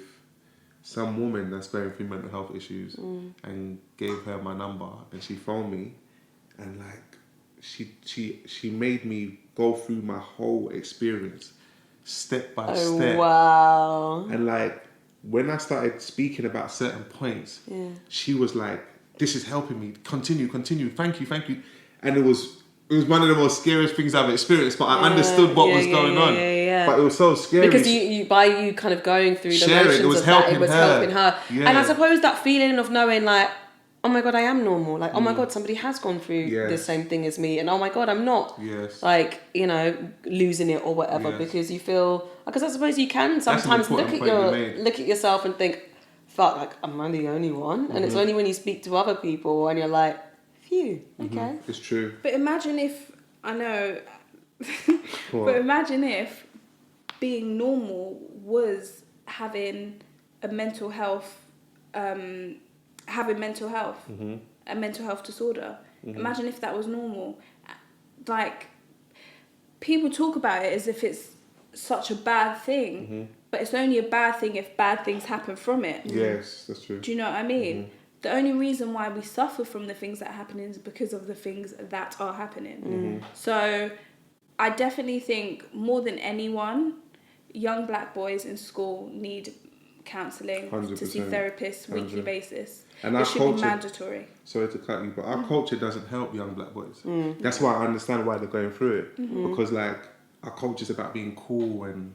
some woman that's going through mental health issues and gave her my number and she phoned me and like she made me go through my whole experience step by step. Wow. And like when I started speaking about certain points, she was like, "This is helping me. Continue. Thank you." And it was one of the most scariest things I've experienced, but I understood what was going on. But it was so scary. Because you by you kind of going through the Sharing, motions it was of that, it helping was helping her. Yeah. And I suppose that feeling of knowing like, oh my God, I am normal. Like, oh my God, somebody has gone through the same thing as me. And oh my God, I'm not like, you know, losing it or whatever because you feel, because I suppose you can sometimes look at yourself and think, fuck, like, am I the only one? And it's only when you speak to other people and you're like, phew, okay. It's true. But imagine if, I know, but imagine if being normal was having a mental health, a mental health disorder. Imagine if that was normal. Like, people talk about it as if it's such a bad thing, but it's only a bad thing if bad things happen from it. Yes, that's true. Do you know what I mean? The only reason why we suffer from the things that are happening is because of the things that are happening. So I definitely think more than anyone, young black boys in school need counselling, to see therapists weekly basis. And it our should culture, be mandatory. Sorry to cut you, but our culture doesn't help young black boys. That's why I understand why they're going through it. Because like our culture's about being cool and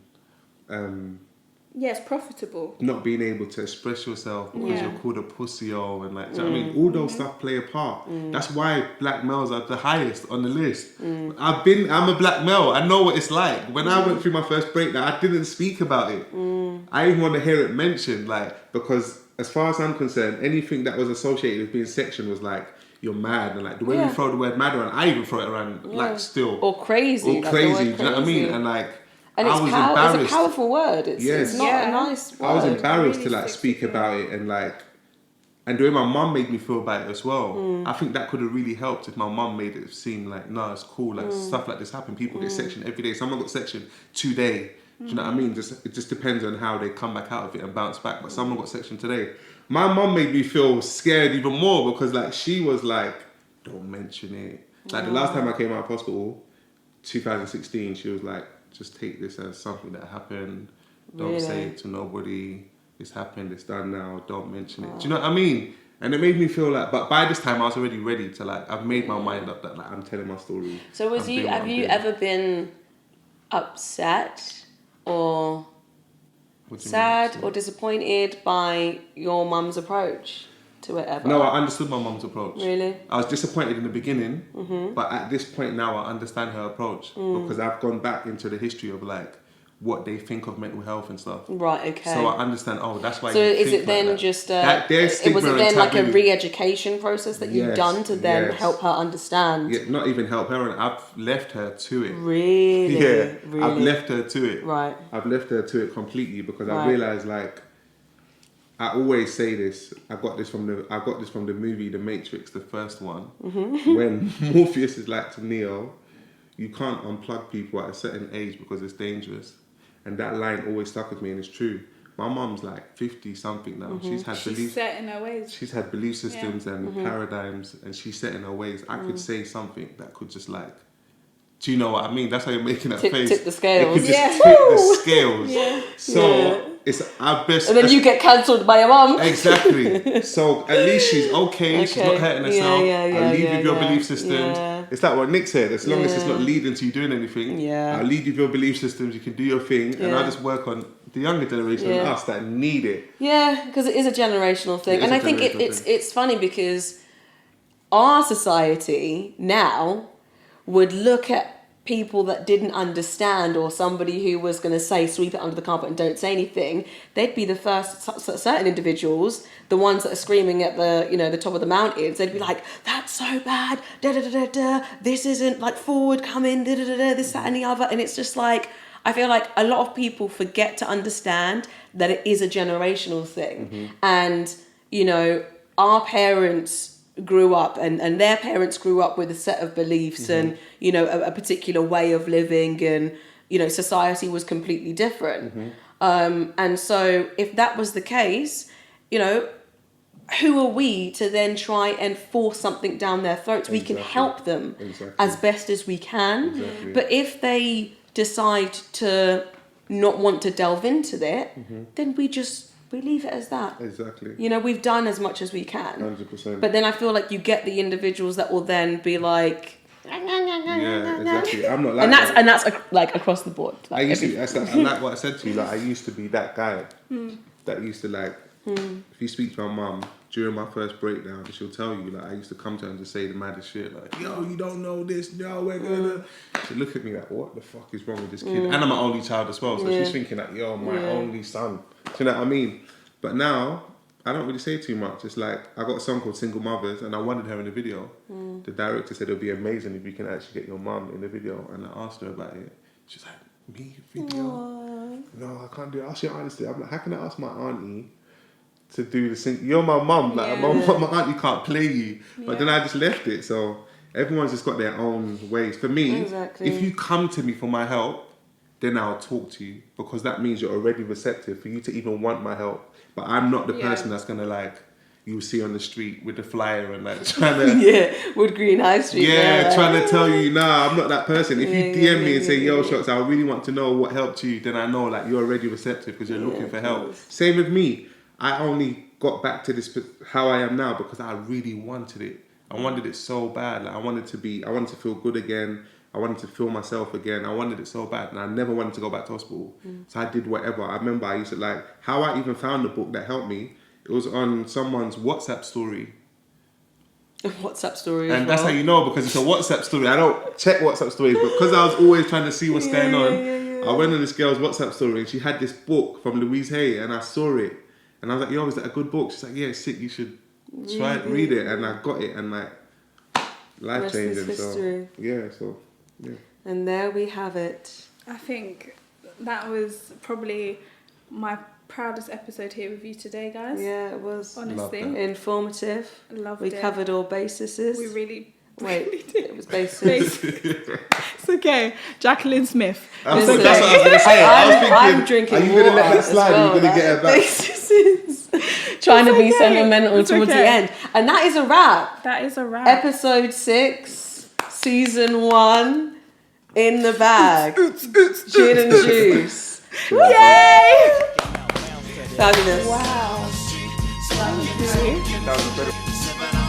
it's profitable. not being able to express yourself because you're called a pussy-o and like, do you know what I mean? All those stuff play a part. That's why black males are the highest on the list. I'm a black male. I know what it's like. When I went through my first breakdown, I didn't speak about it. I didn't want to hear it mentioned, like, because as far as I'm concerned, anything that was associated with being section was like, you're mad. And like the way we throw the word mad around, I even throw it around like still. Or crazy. Or crazy, do you know what I mean? And like, and I was embarrassed. It's a powerful word. It's not a nice word. I was embarrassed to like speak about it and like, and the way my mum made me feel about it as well. I think that could have really helped if my mum made it seem like, no, it's cool. Like stuff like this happen. People get section every day. Someone got section today. Do you know what I mean? It just depends on how they come back out of it and bounce back. But someone got section today. My mum made me feel scared even more because like she was like, don't mention it. Like the last time I came out of hospital, 2016, she was like, just take this as something that happened. Don't say it to nobody. It's happened. It's done now. Don't mention it. Do you know what I mean? And it made me feel like, but by this time I was already ready to like, I've made my mind up that like I'm telling my story. So have you ever been upset or sad or disappointed by your mum's approach to it ever? No, I understood my mum's approach. Really? I was disappointed in the beginning, but at this point now I understand her approach because I've gone back into the history of like what they think of mental health and stuff. Right, okay. So I understand, that's why so you is think it then like just was it then like a re-education process that you've done to then help her understand? Yeah, not even help her, and I've left her to it. Really? Yeah, really? I've left her to it. Right. I've left her to it completely because I realised like, I always say this. I got this from the movie The Matrix, the first one, when Morpheus is like to Neo, you can't unplug people at a certain age because it's dangerous, and that line always stuck with me, and it's true. My mum's like 50 something now. She's set in her ways. She's had belief systems and paradigms, and she's set in her ways. I could say something that could just like, do you know what I mean? That's how you're making that face. Tip the scales. It could just tip the scales. So it's our best. And then you get cancelled by your mum. Exactly. So at least she's okay. She's not hurting herself. I'll leave with your belief systems. Yeah. It's like what Nick said. As long as it's not leading to you doing anything, I'll lead with your belief systems. You can do your thing, and I'll just work on the younger generation and us that need it. Yeah, because it is a generational thing, and I think it's funny because our society now would look at people that didn't understand, or somebody who was going to say sweep it under the carpet and don't say anything, they'd be the first, certain individuals, the ones that are screaming at the, you know, the top of the mountains, they'd be like, that's so bad, this isn't like forward coming, this, that and the other. And it's just like, I feel like a lot of people forget to understand that it is a generational thing. And, you know, our parents grew up and their parents grew up with a set of beliefs and, you know, a particular way of living, and, you know, society was completely different. And so if that was the case, you know, who are we to then try and force something down their throats? We can help them as best as we can. But if they decide to not want to delve into it, then we leave it as that. Exactly. You know, we've done as much as we can. 100%. But then I feel like you get the individuals that will then be like, yeah, exactly. I'm not like and that's like across the board. Like I like what I said to you. Like, I used to be that guy that used to like. If you speak to my mum during my first breakdown, she'll tell you, like, I used to come to her and just say the maddest shit, like, yo, you don't know this, no, we're gonna. She'd look at me like, what the fuck is wrong with this kid? And I'm an only child as well, so she's thinking like, yo, my only son. Do you know what I mean? But now, I don't really say too much. It's like, I got a song called Single Mothers, and I wanted her in the video. The director said it would be amazing if you can actually get your mum in the video, and I asked her about it. She's like, me, video? Aww. No, I can't do it. Ask your auntie. I'm like, how can I ask my auntie to do the sing? You're my mum. Like, my auntie can't play you. But then I just left it. So everyone's just got their own ways. For me, if you come to me for my help, then I'll talk to you, because that means you're already receptive for you to even want my help. But I'm not the person that's gonna, like, you see on the street with the flyer and like trying to Wood Green High Street. Trying to tell you, nah, I'm not that person. If you DM me and say, yo, Shocks, I really want to know what helped you, then I know, like, you're already receptive because you're looking for help. Same with me. I only got back to this how I am now because I really wanted it. I wanted it so bad. Like, I wanted to feel good again. I wanted to feel myself again. I wanted it so bad, and I never wanted to go back to hospital. So I did whatever. I remember I used to, like, how I even found the book that helped me. It was on someone's WhatsApp story. WhatsApp story. And that's how you know, because it's a WhatsApp story. I don't check WhatsApp stories, but because I was always trying to see what's going on, I went on this girl's WhatsApp story, and she had this book from Louise Hay, and I saw it. And I was like, yo, is that a good book? She's like, yeah, it's sick. You should try and read it. And I got it, and, like, life changing. So yeah. And there we have it. I think that was probably my proudest episode here with you today, guys. Yeah, it was. Honestly. Informative. Loved it. We covered all bases. We really did. It was bases. It's okay. Jacqueline Smith. That's what I was going to say. I was thinking, I'm drinking are you going to let that slide? Well, are you going to get it back? Bases. Trying to be sentimental towards the end. And that is a wrap. Episode 6, season 1. In the bag. Gin and juice. Yay! Fabulous. Wow. That was better.